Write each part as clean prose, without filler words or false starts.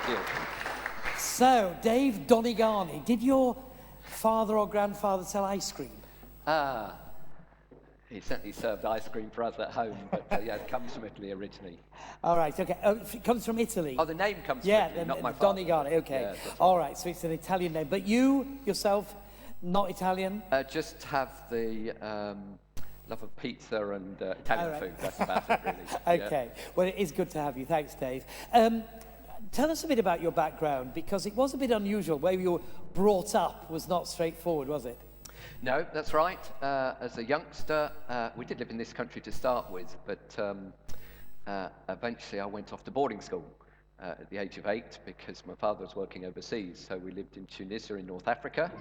you. So, Dave Donegani, did your father or grandfather sell ice cream? He certainly served ice cream for us at home, but yeah, it comes from Italy originally. All right, okay. Oh, it comes from Italy? Oh, the name comes from Italy, not my father. Donegani, okay. Yeah, that's right. All right, so it's an Italian name. But you, yourself, not Italian? Just have the love of pizza and Italian food. That's about it, really. Okay. Yeah. Well, it is good to have you. Thanks, Dave. Tell us a bit about your background, because it was a bit unusual. Where you were brought up was not straightforward, was it? No, that's right. As a youngster, we did live in this country to start with, but eventually I went off to boarding school at the age of 8 because my father was working overseas. So we lived in Tunisia in North Africa.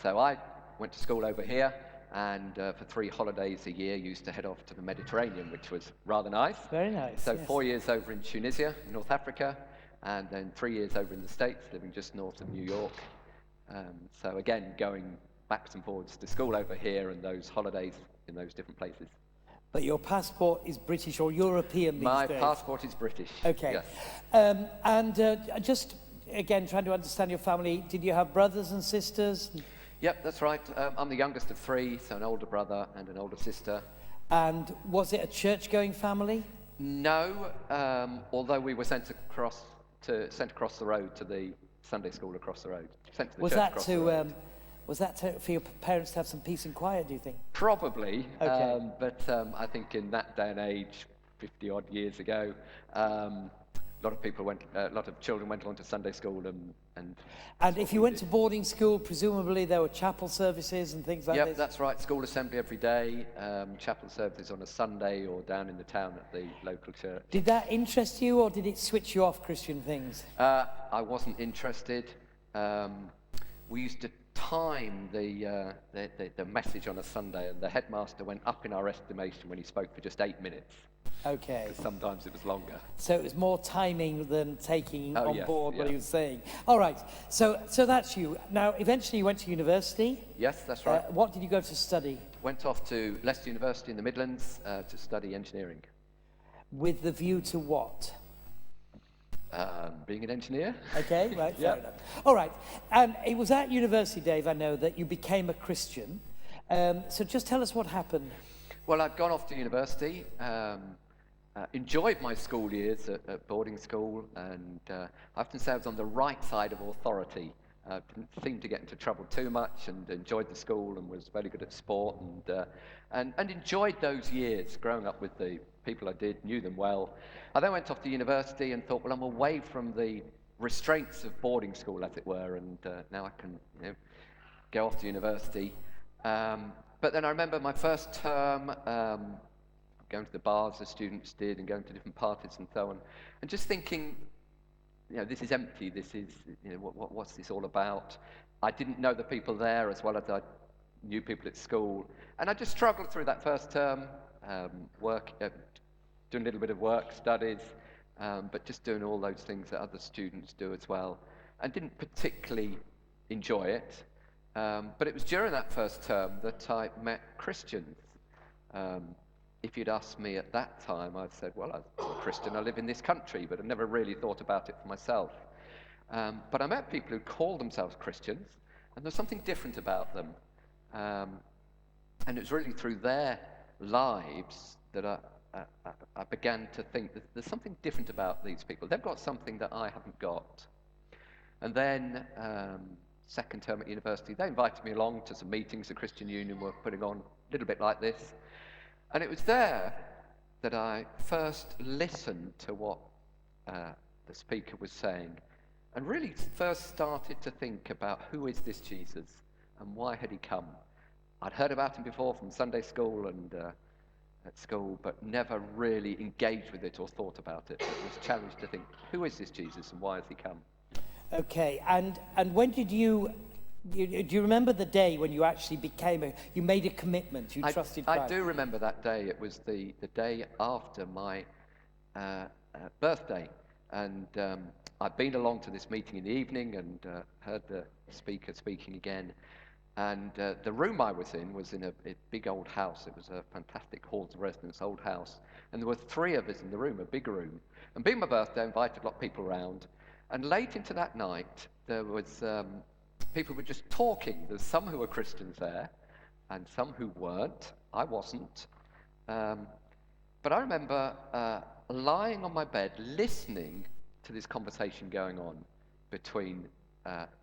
So I went to school over here, and for 3 holidays a year used to head off to the Mediterranean, which was rather nice. Very nice. So yes. 4 years over in Tunisia, North Africa, and then 3 years over in the States, living just north of New York. So again, going backwards and forwards to school over here and those holidays in those different places. But your passport is British or European these My days? passport is British. Okay. Yes. Just, again, trying to understand your family, did you have brothers and sisters? Yep, that's right. I'm the youngest of 3, so an older brother and an older sister. And was it a church-going family? No, although we were sent across the road to the Sunday school across the road. Sent to the Was church that across the road. Was that for your parents to have some peace and quiet, do you think? Probably, Okay. but I think in that day and age, 50-odd years ago, a lot of children went on to Sunday school And if you went to boarding school, presumably there were chapel services and things like this? Yep, that's right. School assembly every day, chapel services on a Sunday or down in the town at the local church. Did that interest you, or did it switch you off Christian things? I wasn't interested. We used to time the message on a Sunday, and the headmaster went up in our estimation when he spoke for just 8 minutes. Okay. Because sometimes it was longer. So it was more timing than taking on yes, board what yeah. he was saying. All right. So that's you. Now, eventually you went to university. Yes, that's right. What did you go to study? Went off to Leicester University in the Midlands to study engineering. With the view to what? Being an engineer. Okay, right, Yeah. fair enough. All right. And it was at university, Dave, I know, that you became a Christian. So just tell us what happened. Well, I'd gone off to university, enjoyed my school years at boarding school, and I often say I was on the right side of authority. Didn't seem to get into trouble too much, and enjoyed the school, and was very good at sport, and enjoyed those years growing up with the people I did, knew them well. I then went off to university and thought, well, I'm away from the restraints of boarding school, as it were, and now I can go off to university. But then I remember my first term, going to the bars as students did, and going to different parties and so on, and just thinking, this is empty. This is, what's this all about? I didn't know the people there as well as I knew people at school, and I just struggled through that first term, doing a little bit of work, studies, but just doing all those things that other students do as well, and didn't particularly enjoy it. But it was during that first term that I met Christians. If you'd asked me at that time, I'd said, well, I'm a Christian, I live in this country, but I never really thought about it for myself. But I met people who called themselves Christians, and there's something different about them. And it was really through their lives that I began to think that there's something different about these people. They've got something that I haven't got. And then, second term at university, they invited me along to some meetings the Christian Union were putting on, a little bit like this. And it was there that I first listened to what the speaker was saying, and really first started to think about who is this Jesus and why had he come. I'd heard about him before from Sunday school and at school, but never really engaged with it or thought about it. But was challenged to think, who is this Jesus and why has he come? Okay, and when did do you remember the day when you actually you made a commitment, you trusted Christ? I do remember that day. It was the day after my birthday, and I'd been along to this meeting in the evening and heard the speaker speaking again, and the room I was in a big old house. It was a fantastic halls of residence, old house, and there were 3 of us in the room, a big room, and being my birthday, I invited a lot of people around. And late into that night, there was people were just talking. There's some who were Christians there, and some who weren't. I wasn't. But I remember lying on my bed, listening to this conversation going on between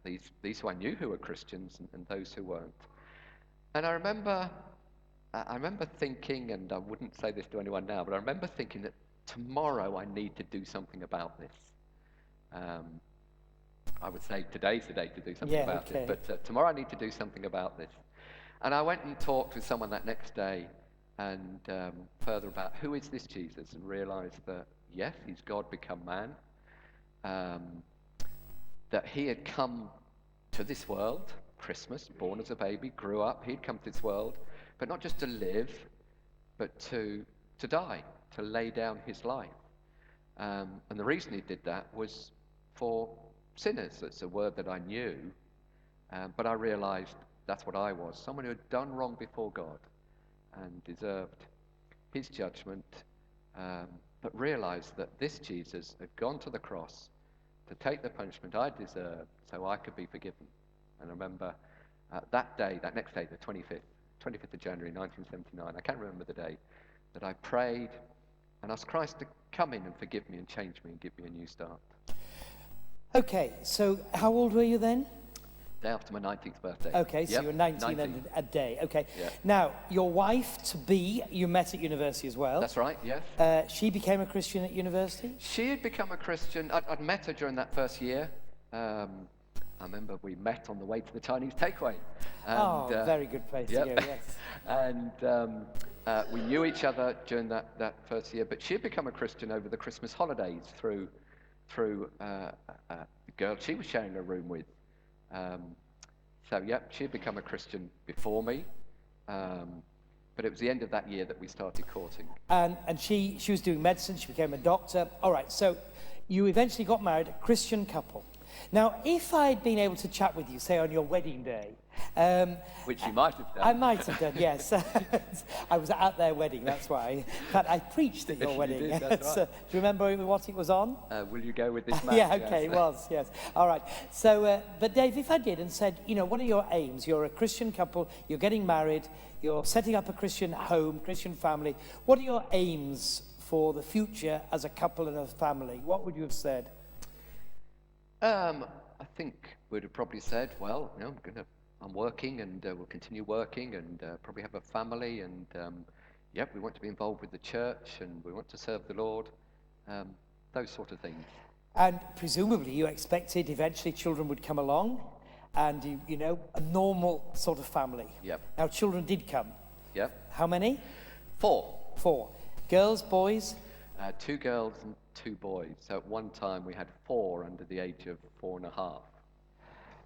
these who I knew who were Christians and those who weren't. And I remember thinking, and I wouldn't say this to anyone now, but I remember thinking that tomorrow I need to do something about this. I would say today's the day to do something about it, but tomorrow I need to do something about this. And I went and talked with someone that next day and further about who is this Jesus, and realized that, yes, he's God become man, that he had come to this world, Christmas, born as a baby, grew up, he'd come to this world, but not just to live, but to die, to lay down his life. And the reason he did that was for sinners. That's a word that I knew, but I realized that's what I was, someone who had done wrong before God and deserved his judgment, but realized that this Jesus had gone to the cross to take the punishment I deserved so I could be forgiven. And I remember that next day, the 25th of January 1979, I can't remember the day, that I prayed and asked Christ to come in and forgive me and change me and give me a new start. Okay, so how old were you then? Day after my 19th birthday. Okay, so Yep, you were 19 and a day. Okay. Yeah. Now, your wife-to-be, you met at university as well. That's right, yes. She became a Christian at university? She had become a Christian. I'd met her during that first year. I remember we met on the way to the Chinese takeaway. And, very good place to go, yes. And we knew each other during that first year, but she had become a Christian over the Christmas holidays through the girl she was sharing a room with. She had become a Christian before me, but it was the end of that year that we started courting. And she was doing medicine, she became a doctor. All right, so you eventually got married, a Christian couple. Now, if I'd been able to chat with you, say, on your wedding day... which you might have done. I might have done, yes. I was at their wedding, that's why. In fact, I preached at your wedding. You did, that's right. Do you remember what it was on? Will you go with this man? Yeah, okay, it was, yes. All right. So, but Dave, if I did and said, what are your aims? You're a Christian couple, you're getting married, you're setting up a Christian home, Christian family. What are your aims for the future as a couple and a family? What would you have said? I think we'd have probably said, well, I'm working and we'll continue working and probably have a family and we want to be involved with the church and we want to serve the Lord, those sort of things. And presumably you expected eventually children would come along and, a normal sort of family. Yep. Now, children did come. Yep. How many? 4. 4. Girls, boys? 2 girls and 2 boys. So at one time we had 4 under the age of 4.5.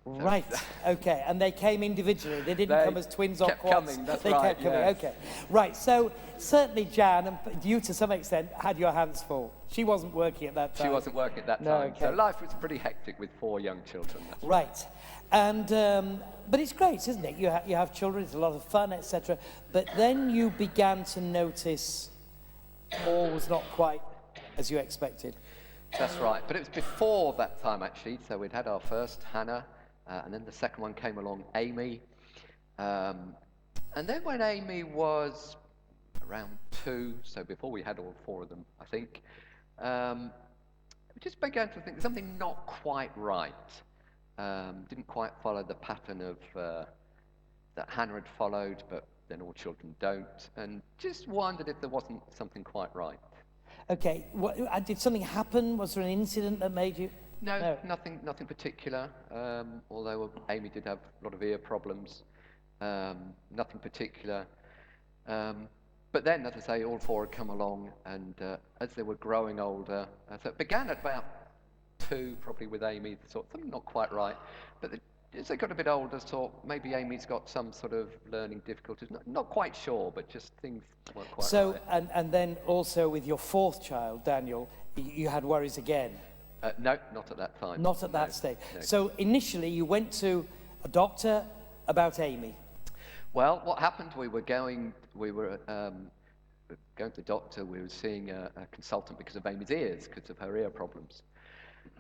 Right, okay, and they came individually. They didn't come as twins or quads. Coming, that's they right, kept coming, yes. okay. Right, so certainly Jan, and you to some extent, had your hands full. She wasn't working at that time. She wasn't working at that No, time. okay. So life was pretty hectic with 4 young children. That's Right, and but it's great, isn't it? You have children, it's a lot of fun, etc. But then you began to notice all was not quite as you expected. That's right, but it was before that time actually. So we'd had our first, Hannah, and then the second one came along, Amy. And then when Amy was around 2, so before we had all 4 of them, I think, we just began to think something not quite right. Didn't quite follow the pattern of that Hannah had followed, but then all children don't, and just wondered if there wasn't something quite right. Okay, did something happen? Was there an incident that made you... No, nothing particular, although Amy did have a lot of ear problems, nothing particular. But then, as I say, all 4 had come along, and as they were growing older, so it began at about 2, probably with Amy, thought something not quite right, but as they got a bit older, thought maybe Amy's got some sort of learning difficulties, not quite sure, but just things weren't quite right. So, and then also with your 4th child, Daniel, you had worries again? No, not at that time. Not at that stage. No. So initially you went to a doctor about Amy. Well, what happened, we were going to the doctor, we were seeing a consultant because of Amy's ears, because of her ear problems.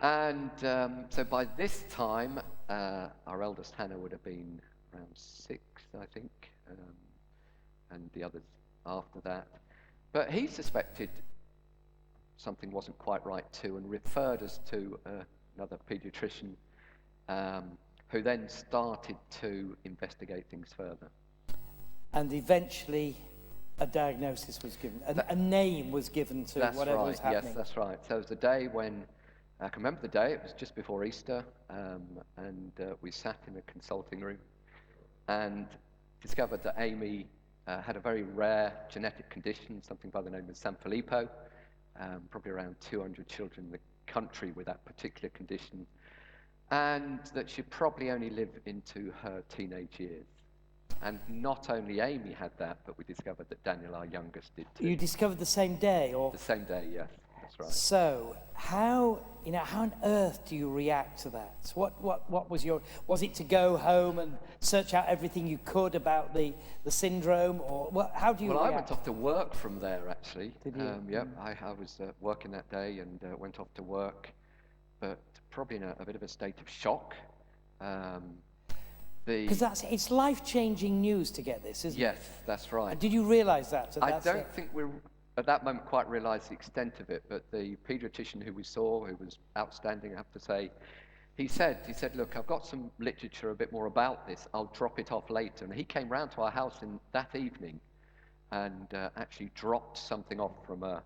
And so by this time, our eldest Hannah would have been around 6, I think, and the others after that. But he suspected something wasn't quite right too, and referred us to another paediatrician, who then started to investigate things further. And eventually a diagnosis was given, a name was given to whatever was happening. Yes, that's right. So it was the day when, I can remember the day, it was just before Easter, and we sat in a consulting room and discovered that Amy had a very rare genetic condition, something by the name of Sanfilippo, probably around 200 children in the country with that particular condition, and that she'd probably only live into her teenage years. And not only Amy had that, but we discovered that Daniel, our youngest, did too. You discovered the same day, or? The same day, yes, that's right. So, how on earth do you react to that? What was it to go home and search out everything you could about the syndrome, or how do you react? Well, I went off to work from there, actually. Did you? Yep, I was working that day and went off to work, but probably in a bit of a state of shock. Because it's life-changing news to get this, isn't it? Yes, that's right. And did you realise that? I don't think we at that moment quite realised the extent of it, but the paediatrician who we saw, who was outstanding, I have to say, he said, look, I've got some literature a bit more about this. I'll drop it off later. And he came round to our house that evening and actually dropped something off from a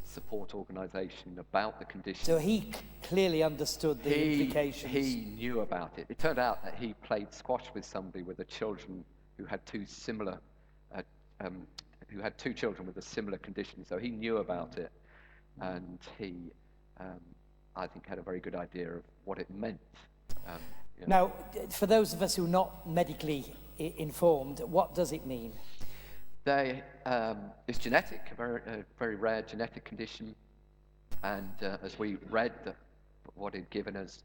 support organisation about the condition. So he clearly understood the implications. He knew about it. It turned out that he played squash with somebody with children who had two children with a similar condition. So he knew about it, and he, I think, had a very good idea of what it meant. Now, for those of us who are not medically informed, what does it mean? It's genetic, a very rare genetic condition, and as we read what he'd given us,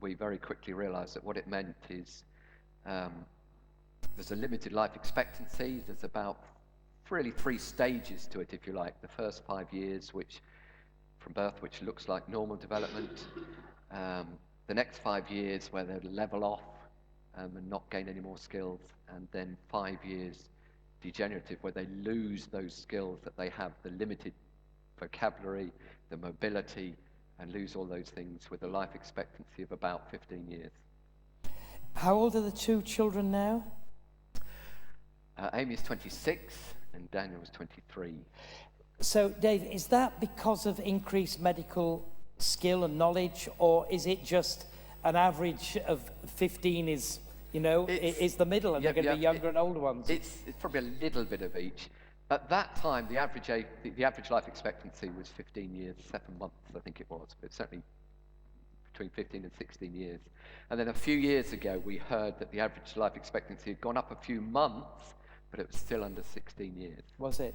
we very quickly realised that what it meant is there's a limited life expectancy. There's about really 3 stages to it, if you like. The first 5 years, from birth, which looks like normal development. The next 5 years where they level off and not gain any more skills, and then 5 years degenerative, where they lose those skills that they have, the limited vocabulary, the mobility, and lose all those things, with a life expectancy of about 15 years. How old are the 2 children now? Amy's 26 and Daniel was 23. So, Dave, is that because of increased medical skill and knowledge, or is it just an average of 15 is the middle, and they're going to be younger and older ones? It's probably a little bit of each. At that time, the average life expectancy was 15 years, 7 months, I think it was, but certainly between 15 and 16 years. And then a few years ago, we heard that the average life expectancy had gone up a few months, but it was still under 16 years. Was it?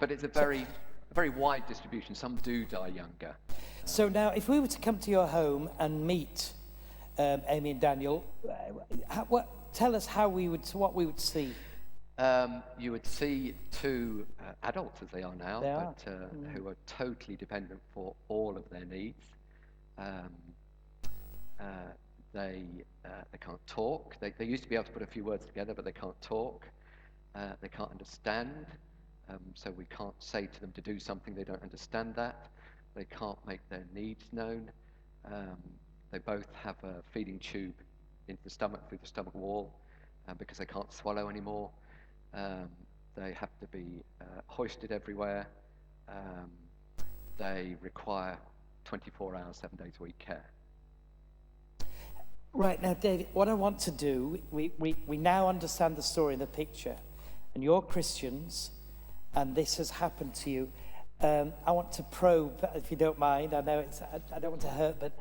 But it's a very wide distribution. Some do die younger. So now, if we were to come to your home and meet Amy and Daniel, tell us what we would see. You would see 2 adults, as they are now, who are totally dependent for all of their needs. They can't talk. They used to be able to put a few words together, but they can't talk. They can't understand, so we can't say to them to do something. They don't understand that. They can't make their needs known. They both have a feeding tube into the stomach, through the stomach wall, because they can't swallow anymore. They have to be hoisted everywhere. They require 24 hours, 7 days a week care. Right, now, David, what I want to do, we now understand the story in the picture, and you're Christians, and this has happened to you. I want to probe, if you don't mind. I know I don't want to hurt, but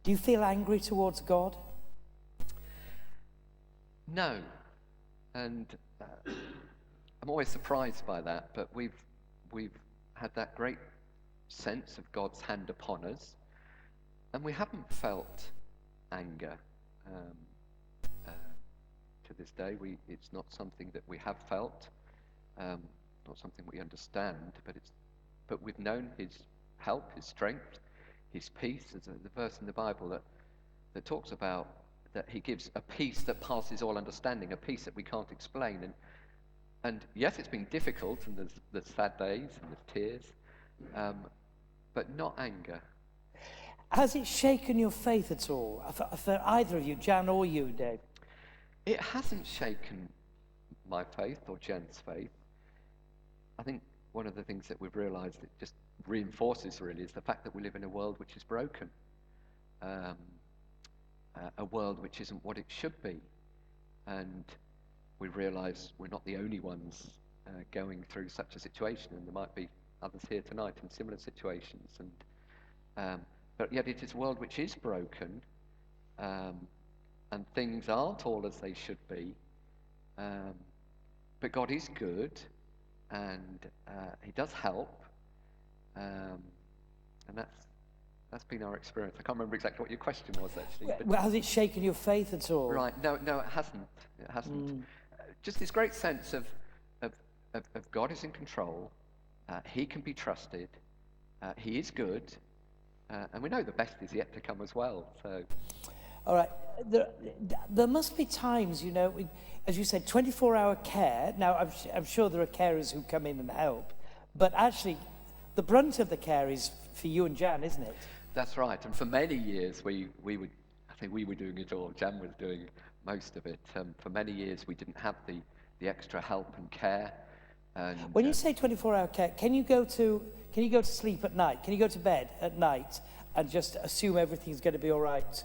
do you feel angry towards God? No, and I'm always surprised by that, but we've had that great sense of God's hand upon us, and we haven't felt anger to this day. It's not something that we have felt, not something we understand, but we've known His help, his strength, his peace. There's the verse in the Bible that talks about that he gives a peace that passes all understanding, a peace that we can't explain. And yes, it's been difficult, and there's sad days and there's tears, but not anger. Has it shaken your faith at all, for either of you, Jan or you, Dave? It hasn't shaken my faith or Jan's faith. I think one of the things that we've realised that just reinforces really is the fact that we live in a world which is broken, a world which isn't what it should be, and we realise we're not the only ones going through such a situation, and there might be others here tonight in similar situations, but yet it is a world which is broken, and things aren't all as they should be, but God is good, and he does help, and that's been our experience. I can't remember exactly what your question was, actually. But Well, has it shaken your faith at all? right, no, it hasn't. It hasn't. Just this great sense of God is in control, he can be trusted, he is good, and we know the best is yet to come as well, so... All right. There must be times, you know, as you said, 24-hour care. Now, I'm sure there are carers who come in and help, but actually, the brunt of the care is for you and Jan, isn't it? That's right. And for many years, we were doing it all. Jan was doing most of it. For many years, we didn't have the extra help and care. And when you say 24-hour care, can you go to sleep at night? Can you go to bed at night and just assume everything's going to be all right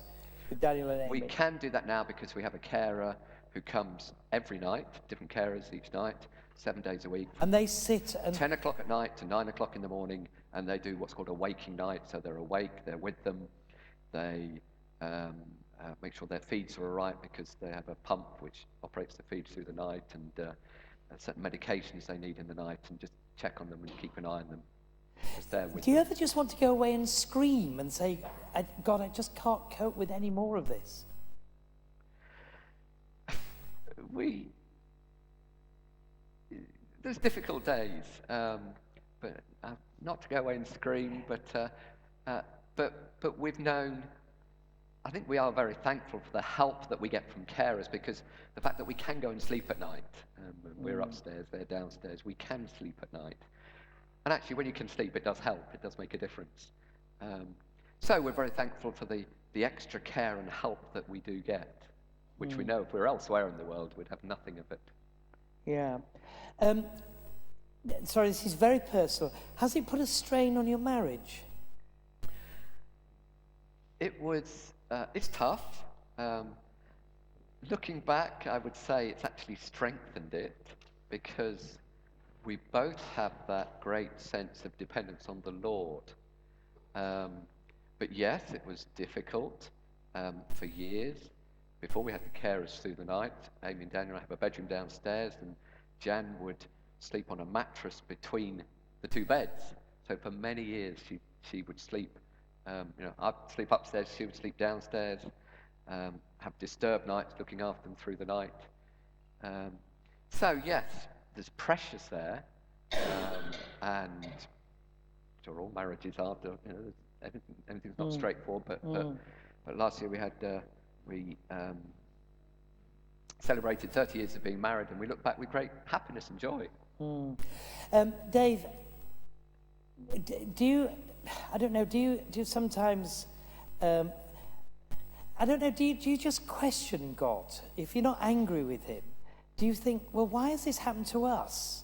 with Daniel and Amy? We can do that now because we have a carer who comes every night, different carers each night, 7 days a week. And they sit and... 10 o'clock at night to 9 o'clock in the morning, and they do what's called a waking night. So they're awake, they're with them, they make sure their feeds are all right because they have a pump which operates the feeds through the night, and certain medications they need in the night, and just check on them and keep an eye on them. Do you ever just want to go away and scream and say, God, I just can't cope with any more of this? There's difficult days, but not to go away and scream, but we've known, I think we are very thankful for the help that we get from carers, because the fact that we can go and sleep at night, we're upstairs, they're downstairs, we can sleep at night. And actually, when you can sleep, it does help. It does make a difference. So we're very thankful for the extra care and help that we do get, which we know if we were elsewhere in the world, we'd have nothing of it. Yeah. Sorry, this is very personal. Has it put a strain on your marriage? It's tough. Looking back, I would say it's actually strengthened it, because we both have that great sense of dependence on the Lord. But yes, it was difficult for years. Before we had the carers through the night, Amy and Daniel have a bedroom downstairs, and Jan would sleep on a mattress between the two beds. So for many years, she would sleep. I'd sleep upstairs, she would sleep downstairs. Have disturbed nights, looking after them through the night. So yes, there's pressures there, and sure, all marriages are. Everything's not straightforward. But last year we celebrated 30 years of being married, and we look back with great happiness and joy. Dave, do you sometimes? Do you just question God if you're not angry with him? Do you think, well, why has this happened to us?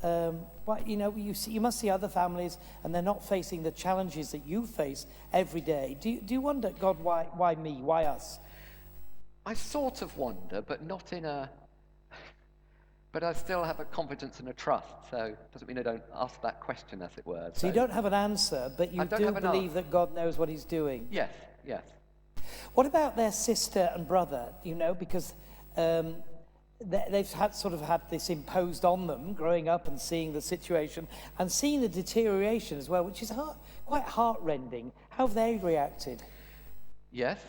You must see other families, and they're not facing the challenges that you face every day. Do you wonder, God, why me? Why us? I sort of wonder, but not in a... But I still have a confidence and a trust, so it doesn't mean I don't ask that question, as it were. So you don't have an answer, but you do believe that God knows what he's doing? Yes. What about their sister and brother, because... they've had this imposed on them growing up and seeing the situation and seeing the deterioration as well, which is quite heart-rending. How have they reacted? Yes,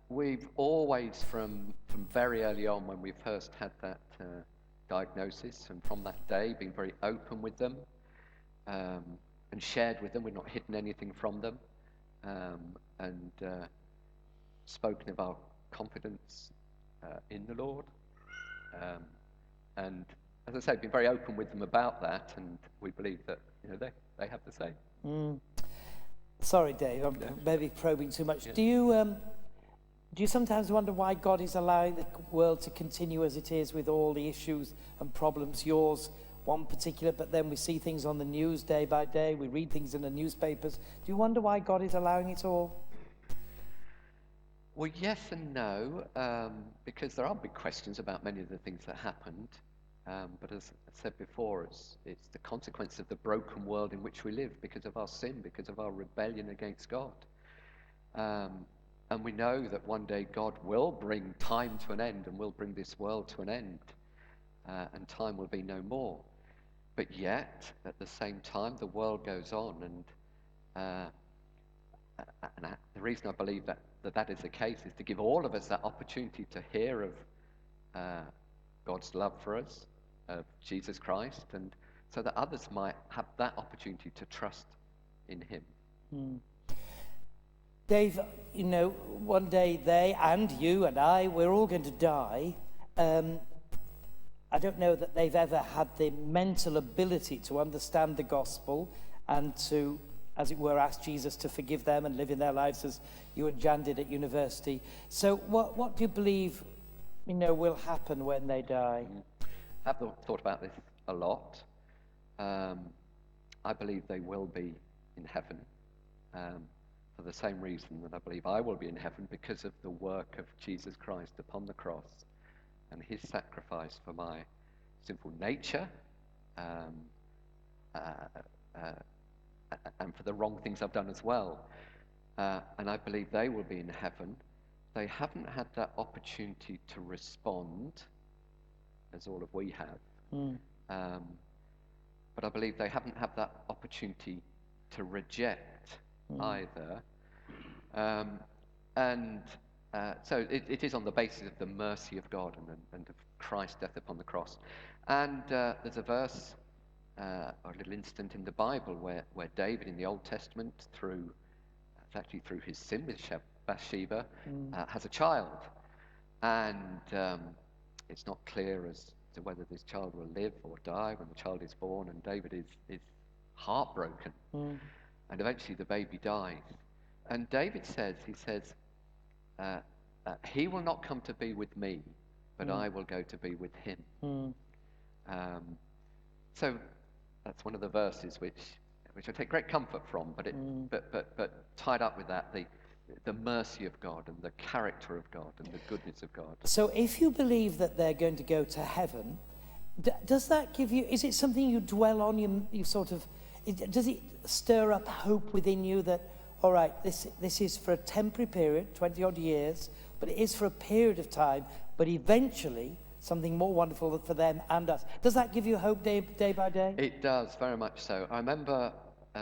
we've always, from very early on when we first had that diagnosis, and from that day, been very open with them. and shared with them. We've not hidden anything from them, and spoken of our confidence in the Lord. And as I say, been very open with them about that, and we believe that they have the same. Sorry, Dave, I'm maybe probing too much. Yeah. Do you sometimes wonder why God is allowing the world to continue as it is with all the issues and problems? Yours, one particular, but then we see things on the news day by day. We read things in the newspapers. Do you wonder why God is allowing it all? Well, yes and no, because there are big questions about many of the things that happened. But as I said before, it's the consequence of the broken world in which we live because of our sin, because of our rebellion against God. And we know that one day God will bring time to an end and will bring this world to an end, and time will be no more. But yet, at the same time, the world goes on, and the reason I believe that is the case is to give all of us that opportunity to hear of God's love for us, of Jesus Christ, and so that others might have that opportunity to trust in him. Dave, one day they and you and I, we're all going to die. I don't know that they've ever had the mental ability to understand the gospel and to, as it were, ask Jesus to forgive them and live in their lives as you and Jan did at university. So what do you believe, will happen when they die? I've thought about this a lot. I believe they will be in heaven for the same reason that I believe I will be in heaven, because of the work of Jesus Christ upon the cross and his sacrifice for my sinful nature, and for the wrong things I've done as well. And I believe they will be in heaven. They haven't had that opportunity to respond as all of we have. But I believe they haven't had that opportunity to reject either. So it is on the basis of the mercy of God and of Christ's death upon the cross. And there's a verse, or a little incident in the Bible where David in the Old Testament, through his sin with Bathsheba, has a child. And it's not clear as to whether this child will live or die when the child is born, and David is heartbroken. And eventually the baby dies. And David says, he will not come to be with me, but I will go to be with him. So that's one of the verses which I take great comfort from, but tied up with that, the mercy of God and the character of God and the goodness of God. So if you believe that they're going to go to heaven, does that give you, is it something you dwell on, you sort of, does it stir up hope within you that, all right, this is for a temporary period, 20 odd years, but it is for a period of time, but eventually something more wonderful for them and us. Does that give you hope day by day? It does, very much so. I remember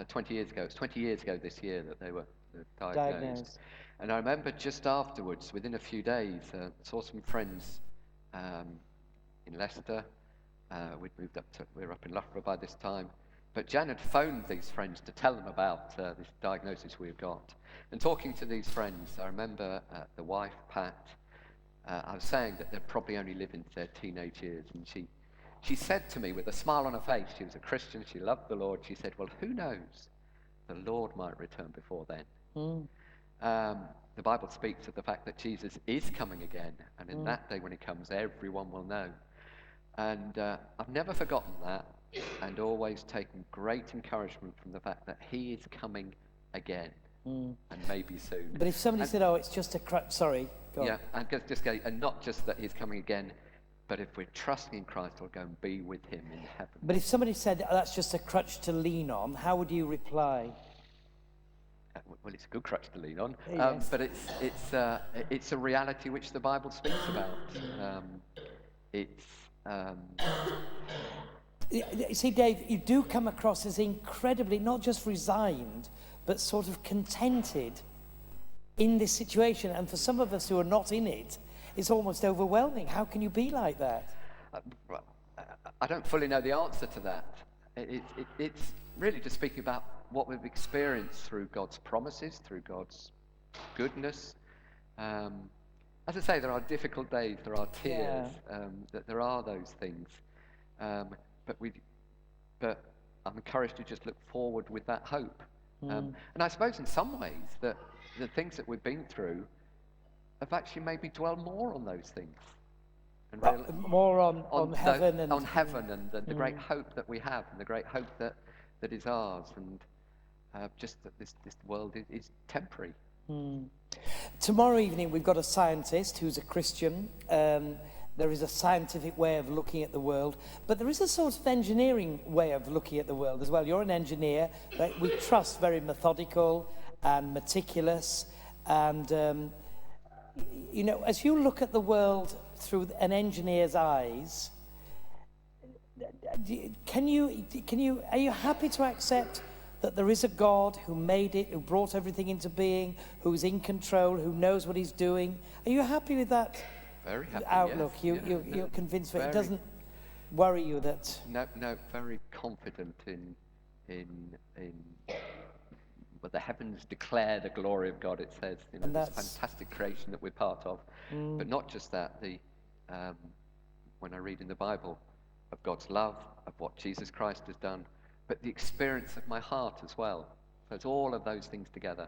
20 years ago, it was 20 years ago this year that they were diagnosed. And I remember just afterwards, within a few days, saw some friends in Leicester. We were up in Loughborough by this time. But Jan had phoned these friends to tell them about this diagnosis we had got. And talking to these friends, I remember the wife, Pat, I was saying that they'd probably only live into their teenage years. And she said to me with a smile on her face, she was a Christian, she loved the Lord, she said, well, who knows? The Lord might return before then. The Bible speaks of the fact that Jesus is coming again, and in that day when he comes, everyone will know. And I've never forgotten that, and always taken great encouragement from the fact that he is coming again, and maybe soon. But if somebody said, oh, it's just a crutch, sorry, go on. Yeah, and not just that he's coming again, but if we're trusting in Christ, we'll go and be with him in heaven. But if somebody said, oh, that's just a crutch to lean on, how would you reply? Well, it's a good crutch to lean on, Yes. but it's a reality which the Bible speaks about. See, Dave, you do come across as incredibly, not just resigned, but sort of contented in this situation. And for some of us who are not in it, it's almost overwhelming. How can you be like that? I don't fully know the answer to that. really just speaking about what we've experienced through God's promises, through God's goodness. As I say, there are difficult days, there are tears, that there are those things. But I'm encouraged to just look forward with that hope. And I suppose in some ways that the things that we've been through have actually made me dwell more on those things. And more on heaven and... On heaven and the great hope that we have, and the great hope that is ours, and just that this world is temporary. Tomorrow evening we've got a scientist who's a Christian. There is a scientific way of looking at the world, but there is a sort of engineering way of looking at the world as well. You're an engineer, right? We trust very methodical and meticulous, and you know, as you look at the world through an engineer's eyes, are you happy to accept that there is a God who made it, who brought everything into being, who's in control, who knows what he's doing? Are you happy with that? Very happy, outlook? Yes. You're convinced that it doesn't worry you that... No, very confident in but the heavens declare the glory of God, it says. You know, this fantastic creation that we're part of. But not just that, when I read in the Bible of God's love, of what Jesus Christ has done, but the experience of my heart as well. So it's all of those things together.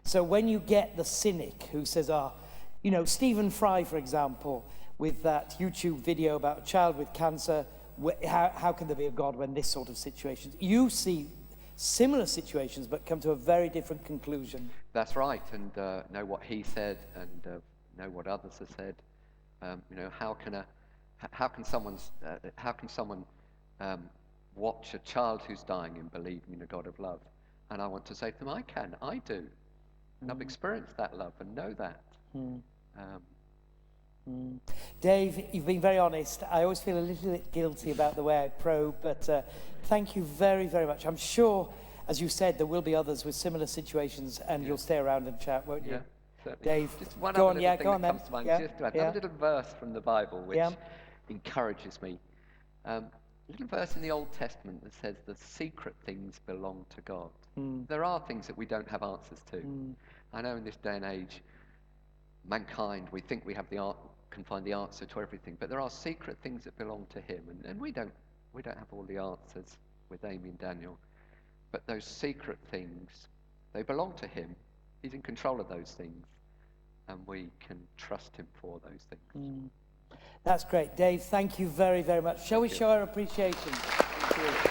So when you get the cynic who says, you know, Stephen Fry, for example, with that YouTube video about a child with cancer, how can there be a God when this sort of situation? You see similar situations, but come to a very different conclusion. That's right, and know what he said, and know what others have said. You know, how can someone watch a child who's dying and believe in a God of love? And I want to say to them, I do, and I've experienced that love and know that. Dave, you've been very honest. I always feel a little bit guilty about the way I probe, but thank you very, very much. I'm sure, as you said, there will be others with similar situations, and you'll stay around and chat, won't you? Yeah, certainly. Dave, just one go other on, little thing go on that then. comes to mind, just to add a little verse from the Bible which encourages me. A little verse in the Old Testament that says the secret things belong to God. There are things that we don't have answers to. I know in this day and age, mankind, we think we have can find the answer to everything, but there are secret things that belong to him, and we don't have all the answers with Amy and Daniel, but those secret things, they belong to him. He's in control of those things, and we can trust him for those things. That's great. Dave, thank you very, very much. Shall we show our appreciation? Thank you.